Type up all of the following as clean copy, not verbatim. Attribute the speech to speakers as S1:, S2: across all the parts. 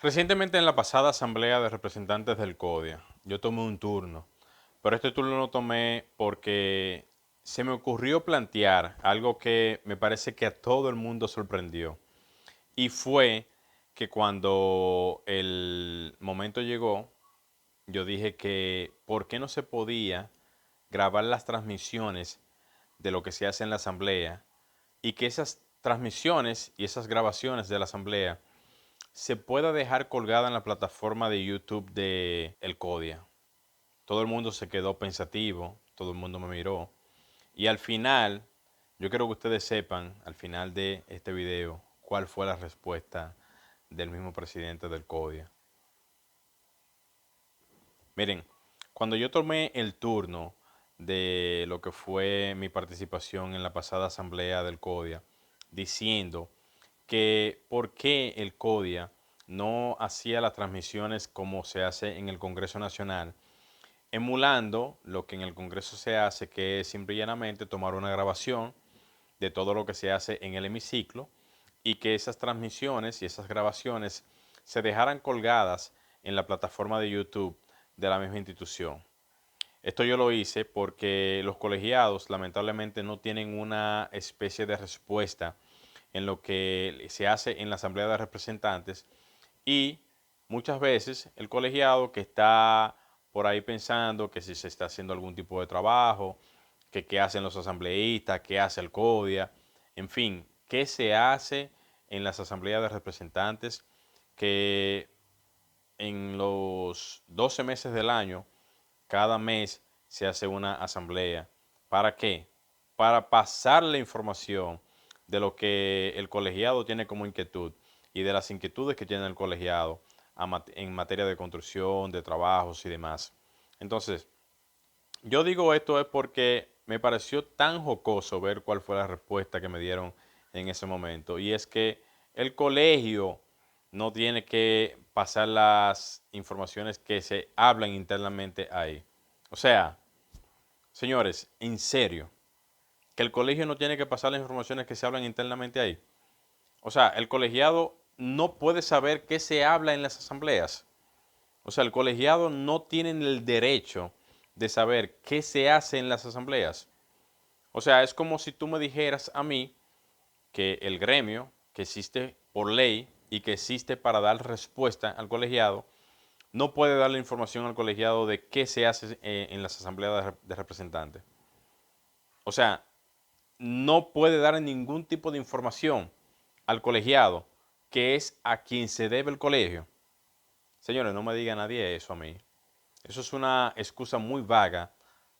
S1: Recientemente en la pasada Asamblea de Representantes del CODIA, yo tomé un turno, pero este turno lo tomé porque se me ocurrió plantear algo que me parece que a todo el mundo sorprendió. Y fue que cuando el momento llegó, yo dije que por qué no se podía grabar las transmisiones de lo que se hace en la Asamblea y que esas transmisiones y esas grabaciones de la Asamblea se pueda dejar colgada en la plataforma de YouTube de El Codia. Todo el mundo se quedó pensativo, todo el mundo me miró. Y al final, yo quiero que ustedes sepan, al final de este video, cuál fue la respuesta del mismo presidente del CODIA. Miren, cuando yo tomé el turno de lo que fue mi participación en la pasada asamblea del CODIA, diciendo que por qué el CODIA no hacía las transmisiones como se hace en el Congreso Nacional, emulando lo que en el Congreso se hace, que es simple y llanamente tomar una grabación de todo lo que se hace en el hemiciclo y que esas transmisiones y esas grabaciones se dejaran colgadas en la plataforma de YouTube de la misma institución. Esto yo lo hice porque los colegiados lamentablemente no tienen una especie de respuesta en lo que se hace en la Asamblea de Representantes y muchas veces el colegiado que está por ahí pensando que si se está haciendo algún tipo de trabajo, que qué hacen los asambleístas, qué hace el CODIA, en fin, qué se hace en las asambleas de representantes que en los 12 meses del año, cada mes se hace una asamblea. ¿Para qué? Para pasar la información de lo que el colegiado tiene como inquietud y de las inquietudes que tiene el colegiado en materia de construcción, de trabajos y demás. Entonces, yo digo esto es porque me pareció tan jocoso ver cuál fue la respuesta que me dieron en ese momento. Y es que el colegio no tiene que pasar las informaciones que se hablan internamente ahí. O sea, señores, en serio, que el colegio no tiene que pasar las informaciones que se hablan internamente ahí. O sea, el colegiado no puede saber qué se habla en las asambleas. O sea, el colegiado no tiene el derecho de saber qué se hace en las asambleas. O sea, es como si tú me dijeras a mí que el gremio, que existe por ley y que existe para dar respuesta al colegiado, no puede darle información al colegiado de qué se hace en las asambleas de representantes. O sea, no puede dar ningún tipo de información al colegiado, que es a quien se debe el colegio. Señores, no me diga nadie eso a mí. Eso es una excusa muy vaga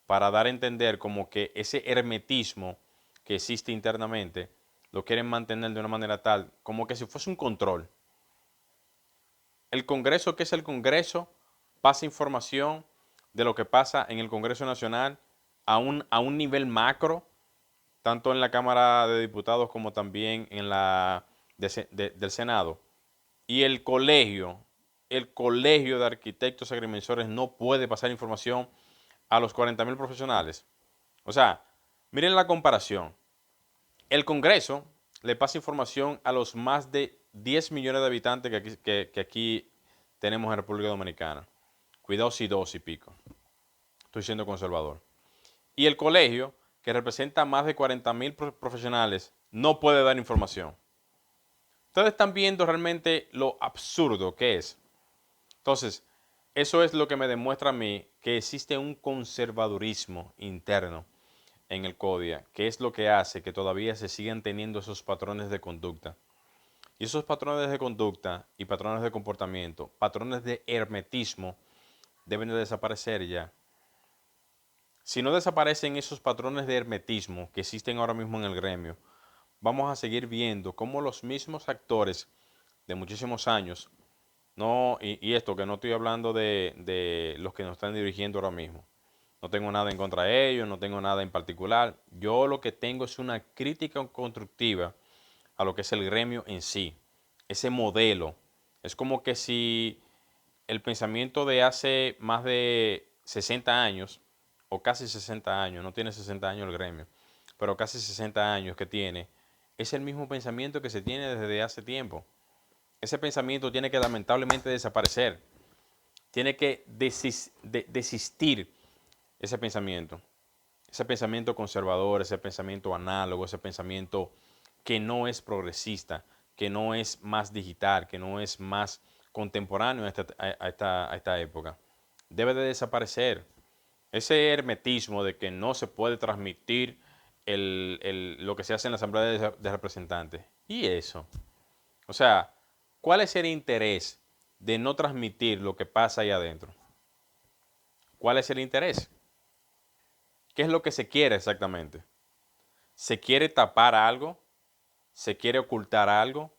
S1: para dar a entender como que ese hermetismo que existe internamente lo quieren mantener de una manera tal, como que si fuese un control. El Congreso, ¿qué es el Congreso? Pasa información de lo que pasa en el Congreso Nacional a un nivel macro, tanto en la Cámara de Diputados como también en la del Senado. Y el colegio de arquitectos agrimensores no puede pasar información a los 40.000 profesionales. O sea, miren la comparación. El Congreso le pasa información a los más de 10 millones de habitantes que aquí tenemos en República Dominicana. Cuidado si dos y pico. Estoy siendo conservador. Y el colegio, que representa más de 40.000 profesionales, no puede dar información. Ustedes están viendo realmente lo absurdo que es. Entonces, eso es lo que me demuestra a mí que existe un conservadurismo interno en el CODIA, que es lo que hace que todavía se sigan teniendo esos patrones de conducta. Y esos patrones de conducta y patrones de comportamiento, patrones de hermetismo, deben de desaparecer ya. Si no desaparecen esos patrones de hermetismo que existen ahora mismo en el gremio, vamos a seguir viendo cómo los mismos actores de muchísimos años, no, y esto que no estoy hablando de los que nos están dirigiendo ahora mismo, no tengo nada en contra de ellos, no tengo nada en particular. Yo lo que tengo es una crítica constructiva a lo que es el gremio en sí, ese modelo. Es como que si el pensamiento de hace más de 60 años, o casi 60 años, no tiene 60 años el gremio, pero casi 60 años que tiene, es el mismo pensamiento que se tiene desde hace tiempo. Ese pensamiento tiene que lamentablemente desaparecer. Tiene que desistir ese pensamiento conservador, ese pensamiento análogo, ese pensamiento que no es progresista, que no es más digital, que no es más contemporáneo a esta época. Debe de desaparecer. Ese hermetismo de que no se puede transmitir lo que se hace en la Asamblea de Representantes. ¿Y eso? O sea, ¿cuál es el interés de no transmitir lo que pasa ahí adentro? ¿Cuál es el interés? ¿Qué es lo que se quiere exactamente? ¿Se quiere tapar algo? ¿Se quiere ocultar algo?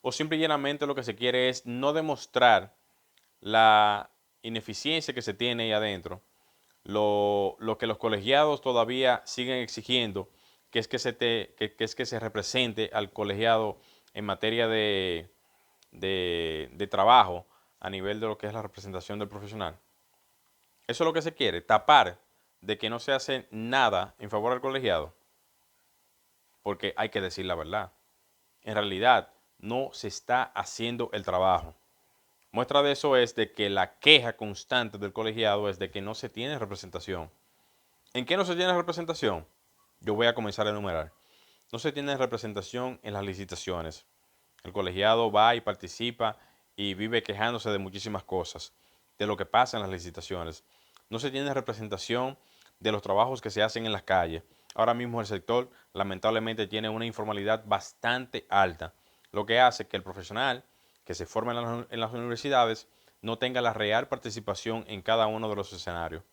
S1: ¿O simple y llanamente lo que se quiere es no demostrar la ineficiencia que se tiene ahí adentro? Lo que los colegiados todavía siguen exigiendo, que es que se represente al colegiado en materia de trabajo a nivel de lo que es la representación del profesional. Eso es lo que se quiere, tapar de que no se hace nada en favor del colegiado, porque hay que decir la verdad. En realidad, no se está haciendo el trabajo. Muestra de eso es de que la queja constante del colegiado es de que no se tiene representación. ¿En qué no se tiene representación? Yo voy a comenzar a enumerar. No se tiene representación en las licitaciones. El colegiado va y participa y vive quejándose de muchísimas cosas, de lo que pasa en las licitaciones. No se tiene representación de los trabajos que se hacen en las calles. Ahora mismo el sector lamentablemente tiene una informalidad bastante alta, lo que hace que el profesional que se forma en las universidades no tenga la real participación en cada uno de los escenarios.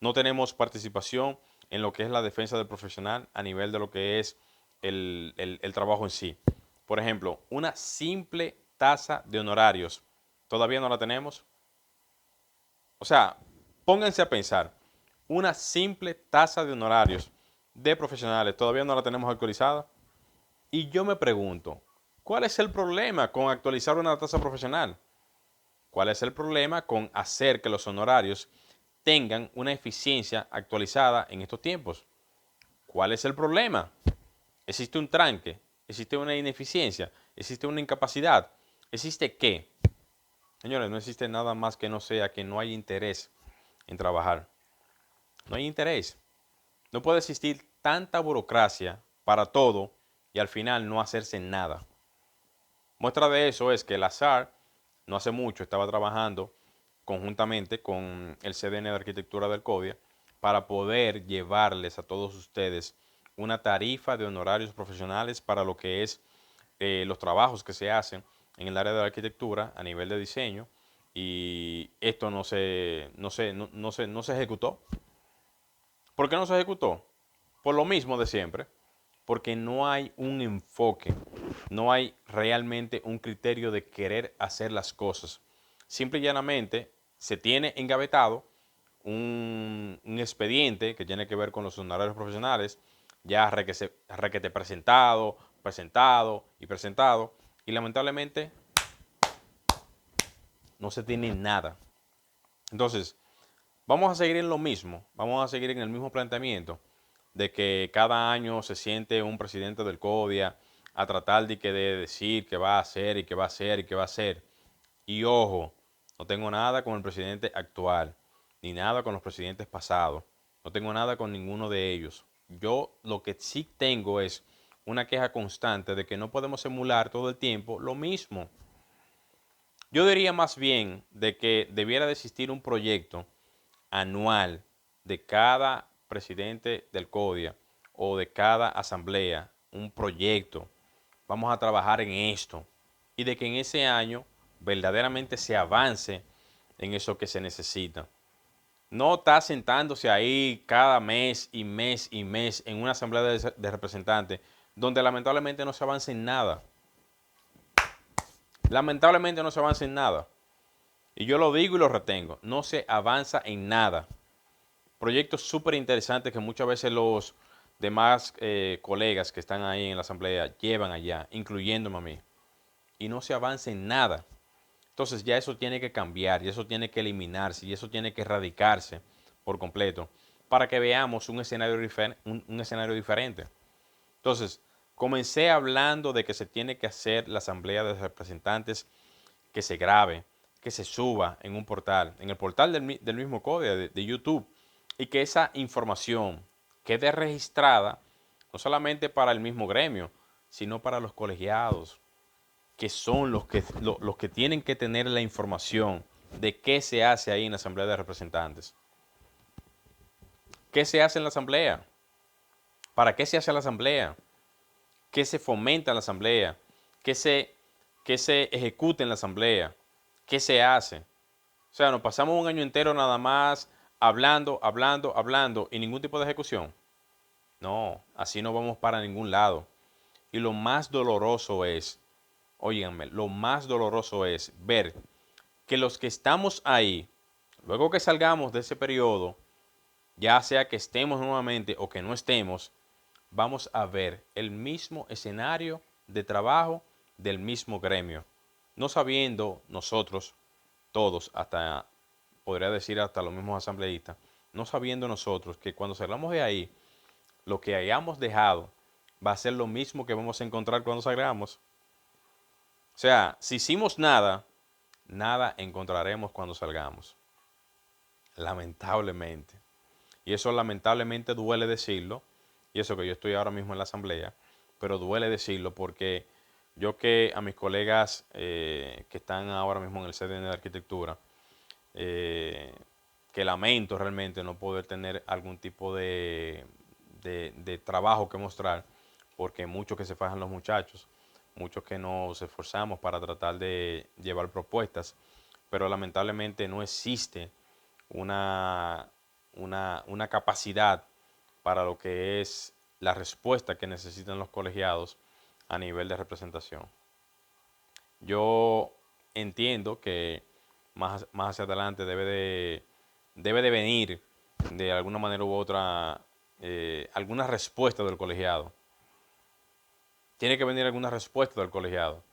S1: No tenemos participación en lo que es la defensa del profesional a nivel de lo que es el trabajo en sí. Por ejemplo, una simple tasa de honorarios, todavía no la tenemos. O sea, pónganse a pensar, una simple tasa de honorarios de profesionales, todavía no la tenemos actualizada. Y yo me pregunto, ¿cuál es el problema con actualizar una tasa profesional? ¿Cuál es el problema con hacer que los honorarios tengan una eficiencia actualizada en estos tiempos? ¿Cuál es el problema? ¿Existe un tranque? ¿Existe una ineficiencia? ¿Existe una incapacidad? ¿Existe qué? Señores, no existe nada más que no sea que no hay interés en trabajar. No hay interés. No puede existir tanta burocracia para todo y al final no hacerse nada. Muestra de eso es que el azar no hace mucho estaba trabajando conjuntamente con el CDN de Arquitectura del CODIA para poder llevarles a todos ustedes una tarifa de honorarios profesionales para lo que es los trabajos que se hacen en el área de la arquitectura a nivel de diseño, y esto no se ejecutó. ¿Por qué no se ejecutó? Por lo mismo de siempre, porque no hay un enfoque, no hay realmente un criterio de querer hacer las cosas. Simple y llanamente se tiene engavetado un expediente que tiene que ver con los honorarios profesionales, ya requete presentado, presentado y presentado, y lamentablemente no se tiene nada. Entonces, vamos a seguir en lo mismo, vamos a seguir en el mismo planteamiento de que cada año se siente un presidente del CODIA a tratar de decir qué va a hacer y qué va a hacer y qué va a hacer. Y ojo, no tengo nada con el presidente actual, ni nada con los presidentes pasados. No tengo nada con ninguno de ellos. Yo lo que sí tengo es una queja constante de que no podemos emular todo el tiempo lo mismo. Yo diría más bien de que debiera de existir un proyecto anual de cada presidente del CODIA o de cada asamblea, un proyecto. Vamos a trabajar en esto. Y de que en ese año verdaderamente se avance en eso que se necesita. No está sentándose ahí cada mes y mes y mes en una asamblea de representantes donde lamentablemente no se avanza en nada. Lamentablemente no se avanza en nada. Y yo lo digo y lo retengo. No se avanza en nada. Proyectos súper interesantes que muchas veces los demás colegas que están ahí en la asamblea llevan allá, incluyéndome a mí. Y no se avanza en nada. Entonces ya eso tiene que cambiar, y eso tiene que eliminarse, y eso tiene que erradicarse por completo para que veamos un escenario diferente. Entonces, Comencé hablando de que se tiene que hacer la Asamblea de Representantes, que se grabe, que se suba en un portal, en el portal del mismo CODIA, de YouTube, y que esa información quede registrada no solamente para el mismo gremio, sino para los colegiados, que son los que tienen que tener la información de qué se hace ahí en la Asamblea de Representantes. ¿Qué se hace en la Asamblea? ¿Para qué se hace la Asamblea? ¿Qué se fomenta en la Asamblea? ¿Qué se, qué se ejecuta en la Asamblea? ¿Qué se hace? O sea, nos pasamos un año entero nada más hablando, hablando, hablando y ningún tipo de ejecución. No, así no vamos para ningún lado. Y lo más doloroso es, óiganme, lo más doloroso es ver que los que estamos ahí, luego que salgamos de ese periodo, ya sea que estemos nuevamente o que no estemos, vamos a ver el mismo escenario de trabajo del mismo gremio. No sabiendo nosotros, todos, hasta, podría decir hasta los mismos asambleístas, no sabiendo nosotros que cuando salgamos de ahí, lo que hayamos dejado va a ser lo mismo que vamos a encontrar cuando salgamos. O sea, si hicimos nada, nada encontraremos cuando salgamos. Lamentablemente. Y eso lamentablemente duele decirlo, y eso que yo estoy ahora mismo en la asamblea, pero duele decirlo porque yo que a mis colegas que están ahora mismo en el CDN de Arquitectura, eh, que lamento realmente no poder tener algún tipo de trabajo que mostrar, porque muchos que se fajan los muchachos, muchos que nos esforzamos para tratar de llevar propuestas, pero lamentablemente no existe una, una capacidad para lo que es la respuesta que necesitan los colegiados a nivel de representación. Yo entiendo que más hacia adelante debe de venir de alguna manera u otra alguna respuesta del colegiado. Tiene que venir alguna respuesta del colegiado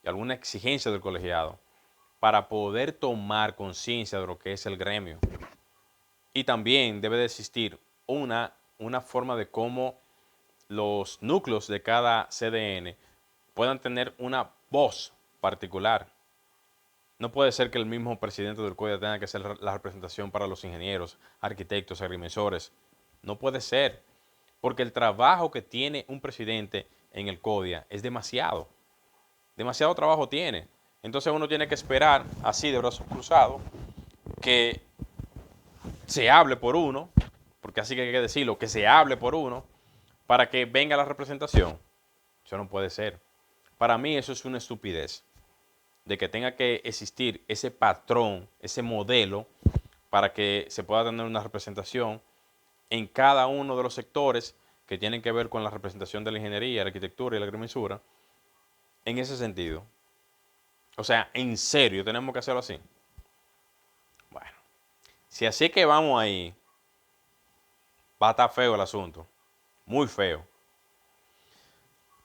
S1: y alguna exigencia del colegiado para poder tomar conciencia de lo que es el gremio. Y también debe de existir una forma de cómo los núcleos de cada CDN puedan tener una voz particular. No puede ser que el mismo presidente del CODIA tenga que hacer la representación para los ingenieros, arquitectos, agrimensores. No puede ser, porque el trabajo que tiene un presidente en el CODIA es demasiado. Demasiado trabajo tiene. Entonces uno tiene que esperar, así de brazos cruzados, que se hable por uno, porque así que hay que decirlo, que se hable por uno, para que venga la representación. Eso no puede ser. Para mí eso es una estupidez, de que tenga que existir ese patrón, ese modelo, para que se pueda tener una representación en cada uno de los sectores que tienen que ver con la representación de la ingeniería, la arquitectura y la agrimensura, en ese sentido. O sea, en serio, tenemos que hacerlo así. Bueno, si así que vamos ahí, va a estar feo el asunto. Muy feo.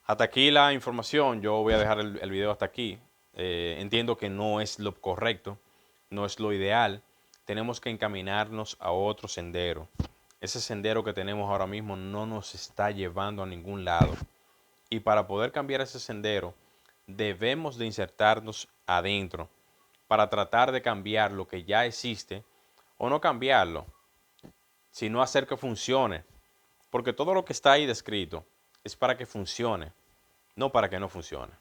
S1: Hasta aquí la información. Yo voy a dejar el video hasta aquí. Entiendo que no es lo correcto, no es lo ideal. Tenemos que encaminarnos a otro sendero. Ese sendero que tenemos ahora mismo no nos está llevando a ningún lado. Y para poder cambiar ese sendero, debemos de insertarnos adentro para tratar de cambiar lo que ya existe, o no cambiarlo, sino hacer que funcione. Porque todo lo que está ahí descrito es para que funcione, no para que no funcione.